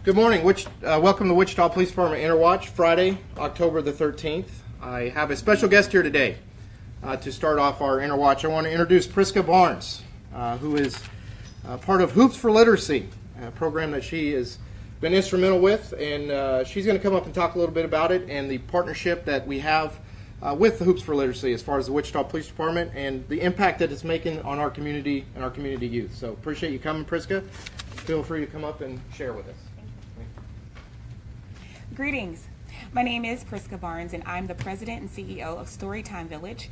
Good morning. Welcome to Wichita Police Department Interwatch, Friday, October the 13th. I have a special guest here today to start off our Interwatch. I want to introduce Priska Barnes, who is part of Hoops for Literacy, a program that she has been instrumental with, and she's going to come up and talk a little bit about it and the partnership that we have with the Hoops for Literacy as far as the Wichita Police Department and the impact that it's making on our community and our community youth. So appreciate you coming, Priska. Feel free to come up and share with us. Greetings. My name is Priska Barnes, and I'm the president and CEO of Storytime Village.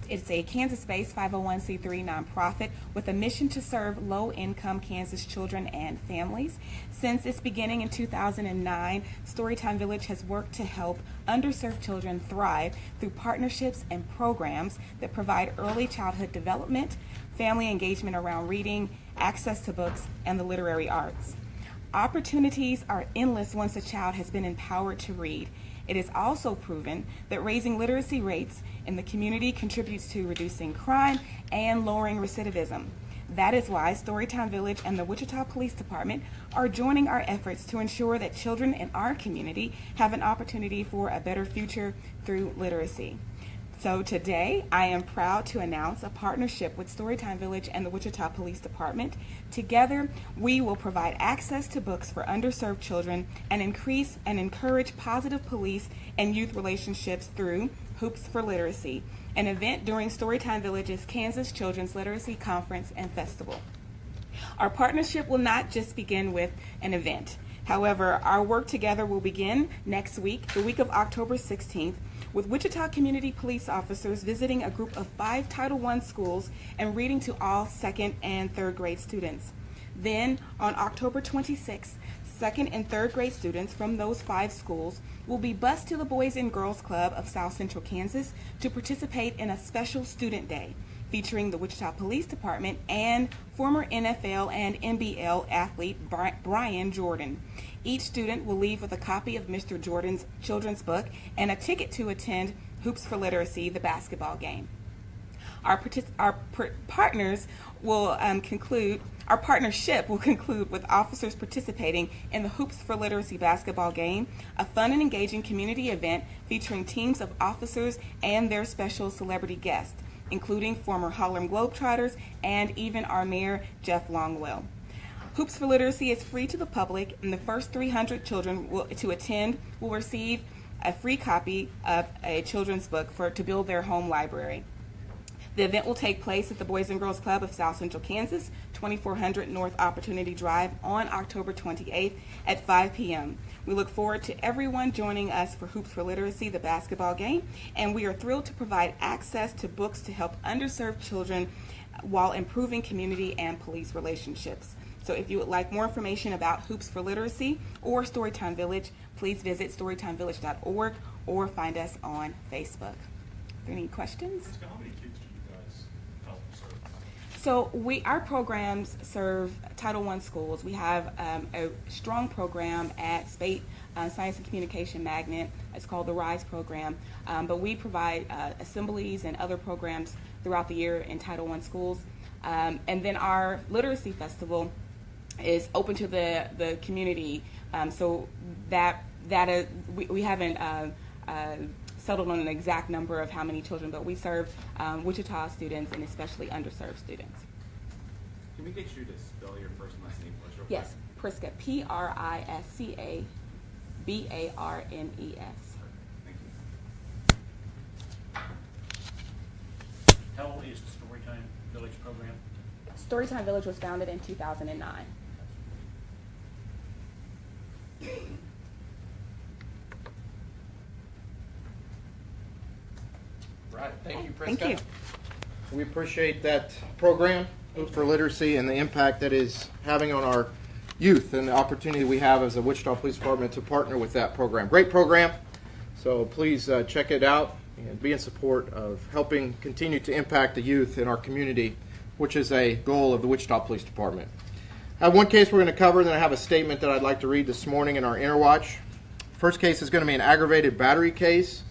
It's a Kansas-based 501c3 nonprofit with a mission to serve low-income Kansas children and families. Since its beginning in 2009, Storytime Village has worked to help underserved children thrive through partnerships and programs that provide early childhood development, family engagement around reading, access to books, and the literary arts. Opportunities are endless once a child has been empowered to read. It is also proven that raising literacy rates in the community contributes to reducing crime and lowering recidivism. That is why Storytime Village and the Wichita Police Department are joining our efforts to ensure that children in our community have an opportunity for a better future through literacy. So today, I am proud to announce a partnership with Storytime Village and the Wichita Police Department. Together, we will provide access to books for underserved children and increase and encourage positive police and youth relationships through Hoops for Literacy, an event during Storytime Village's Kansas Children's Literacy Conference and Festival. Our partnership will not just begin with an event. However, our work together will begin next week, the week of October 16th, with Wichita Community Police officers visiting a group of 5 Title I schools and reading to all 2nd and 3rd grade students. Then, on October 26th, 2nd and 3rd grade students from those 5 schools will be bused to the Boys and Girls Club of South Central Kansas to participate in a special student day featuring the Wichita Police Department and former NFL and NBL athlete Brian Jordan. Each student will leave with a copy of Mr. Jordan's children's book and a ticket to attend Hoops for Literacy, the basketball game. Our partnership will conclude with officers participating in the Hoops for Literacy basketball game, a fun and engaging community event featuring teams of officers and their special celebrity guests, including former Harlem Globetrotters and even our mayor, Jeff Longwell. Hoops for Literacy is free to the public, and the first 300 children to attend will receive a free copy of a children's book to build their home library. The event will take place at the Boys and Girls Club of South Central Kansas, 2400 North Opportunity Drive on October 28th at 5 p.m. We look forward to everyone joining us for Hoops for Literacy, the basketball game, and we are thrilled to provide access to books to help underserved children while improving community and police relationships. So if you would like more information about Hoops for Literacy or Storytime Village, please visit storytimevillage.org or find us on Facebook. Are there any questions? How many kids do you guys help serve? So our programs serve Title I schools. We have a strong program at Spate Science and Communication Magnet. It's called the RISE program. But we provide assemblies and other programs throughout the year in Title I schools. And then our Literacy Festival is open to the community. So we haven't settled on an exact number of how many children, but we serve Wichita students and especially underserved students. Can we get you to spell your first and last name for us real quick? Yes, Priska, Prisca Barnes. Thank you. How old is the Storytime Village program? Storytime Village was founded in 2009. Right. Thank you, Priska. Thank you. We appreciate that program, Hoops for Literacy, and the impact that is having on our youth and the opportunity we have as a Wichita Police Department to partner with that program. Great program, so please check it out and be in support of helping continue to impact the youth in our community, which is a goal of the Wichita Police Department. I have one case we're going to cover, and then I have a statement that I'd like to read this morning in our Interwatch. First case is going to be an aggravated battery case.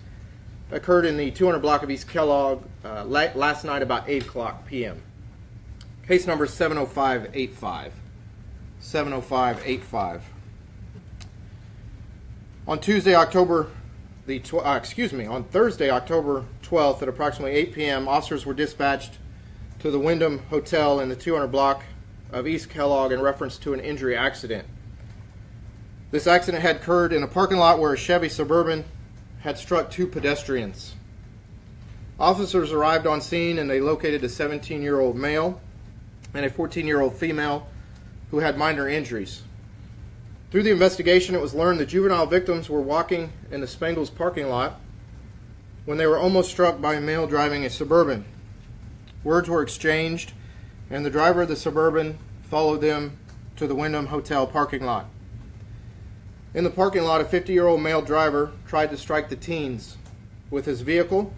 Occurred in the 200 block of East Kellogg last night about 8 o'clock p.m. Case number 70585. 70585. On Thursday, October 12th at approximately 8 p.m., officers were dispatched to the Wyndham Hotel in the 200 block of East Kellogg in reference to an injury accident. This accident had occurred in a parking lot where a Chevy Suburban had struck two pedestrians. Officers arrived on scene and they located a 17-year-old male and a 14-year-old female who had minor injuries. Through the investigation, it was learned the juvenile victims were walking in the Spangles parking lot when they were almost struck by a male driving a Suburban. Words were exchanged, and the driver of the Suburban followed them to the Wyndham Hotel parking lot. In the parking lot, a 50-year-old male driver tried to strike the teens with his vehicle.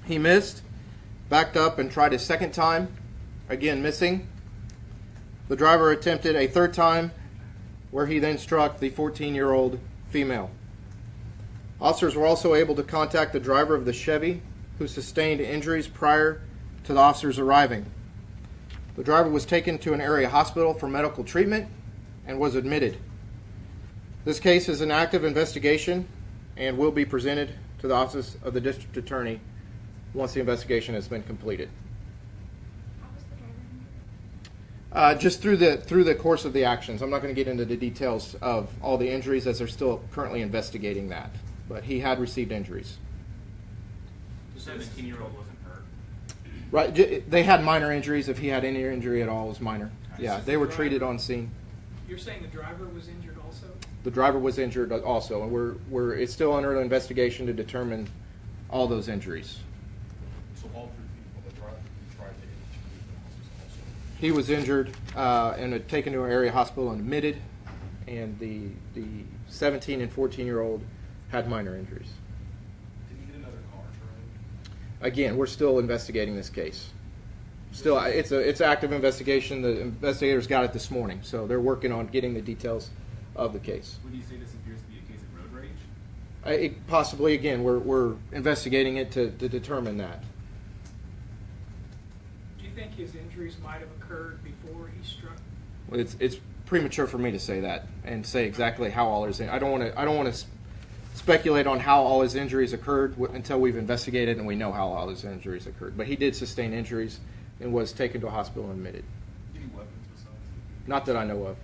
He missed, backed up, and tried a second time, again missing. The driver attempted a third time, where he then struck the 14-year-old female. Officers were also able to contact the driver of the Chevy, who sustained injuries prior to the officers arriving. The driver was taken to an area hospital for medical treatment and was admitted. This case is an active investigation and will be presented to the Office of the District Attorney once the investigation has been completed. Just through the course of the actions. I'm not going to get into the details of all the injuries as they're still currently investigating that. But he had received injuries. The 17-year-old wasn't hurt? Right. They had minor injuries. If he had any injury at all, it was minor. Yeah, they were treated on scene. You're saying the driver was injured also? The driver was injured also, and it's still under investigation to determine all those injuries. So all three people that tried to injure the also. He was injured and taken to an area hospital and admitted, and the 17 and 14-year-old had minor injuries. Did he hit another car, Trey? Again, we're still investigating this case. Still, it's active investigation. The investigators got it this morning, so they're working on getting the details of the case. Would you say this appears to be a case of road rage? Possibly, again, we're investigating it to determine that. Do you think his injuries might have occurred before he struck? Well, it's premature for me to say that and say exactly how all his. I don't want to speculate on how all his injuries occurred until we've investigated and we know how all his injuries occurred. But he did sustain injuries and was taken to a hospital and admitted. Any weapons besides? Not that I know of.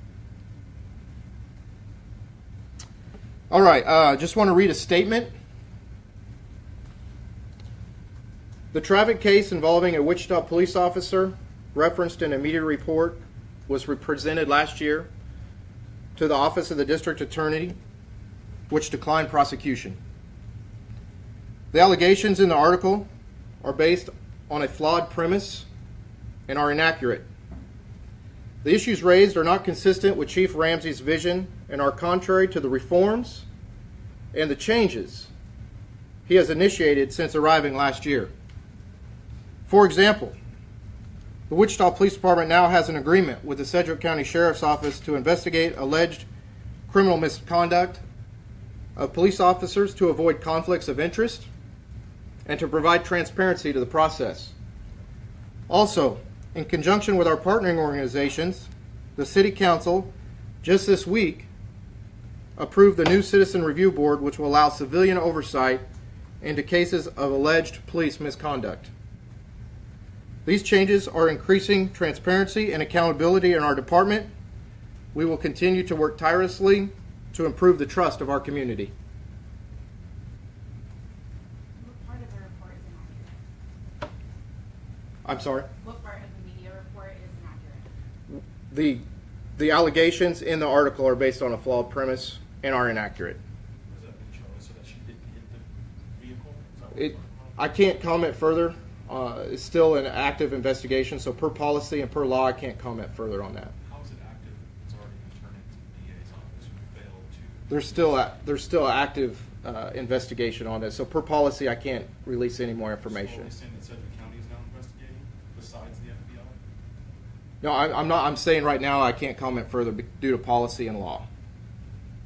All right, just want to read a statement. The traffic case involving a Wichita police officer referenced in a media report was presented last year to the Office of the District Attorney, which declined prosecution. The allegations in the article are based on a flawed premise and are inaccurate. The issues raised are not consistent with Chief Ramsey's vision and are contrary to the reforms and the changes he has initiated since arriving last year. For example, the Wichita Police Department now has an agreement with the Sedgwick County Sheriff's Office to investigate alleged criminal misconduct of police officers to avoid conflicts of interest and to provide transparency to the process. Also, in conjunction with our partnering organizations, the City Council just this week approved the new Citizen Review Board, which will allow civilian oversight into cases of alleged police misconduct. These changes are increasing transparency and accountability in our department. We will continue to work tirelessly to improve the trust of our community. What part of the report is inaccurate? I'm sorry? What part of the media report is inaccurate? The allegations in the article are based on a flawed premise and are inaccurate. Has that been shown so that she didn't hit the vehicle? Is that what we're talking about? I can't comment further. It's still an active investigation, so per policy and per law, I can't comment further on that. How is it active if it's already been turned into the DA's office who failed to... There's still active investigation on this, so per policy, I can't release any more information. So are they saying that Sedgwick County is now investigating besides the FBI? No, I'm not. I'm saying right now I can't comment further due to policy and law.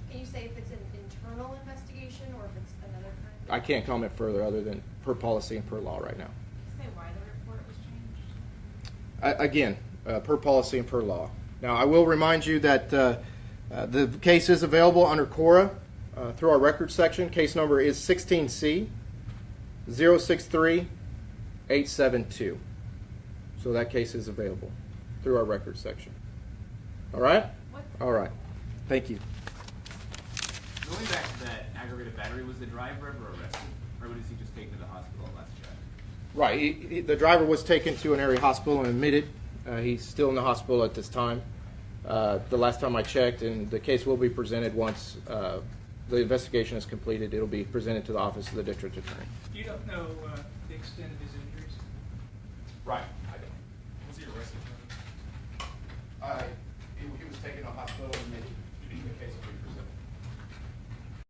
Can you say if it's an internal investigation or if it's another kind of? I can't comment further other than per policy and per law right now. Can you say why the report was changed? Again, per policy and per law. Now, I will remind you that the case is available under CORA. through our records section. Case number is 16C 063872. So that case is available through our records section. All right? All right. Thank you. Going back to that aggravated battery, was the driver ever arrested? Or was he just taken to the hospital at last check? Right. The driver was taken to an area hospital and admitted. He's still in the hospital at this time. The last time I checked, and the case will be presented once the investigation is completed. It'll be presented to the office of the district attorney. You don't know the extent of his injuries? Right. I don't. Was he arrested? He was taken to a hospital and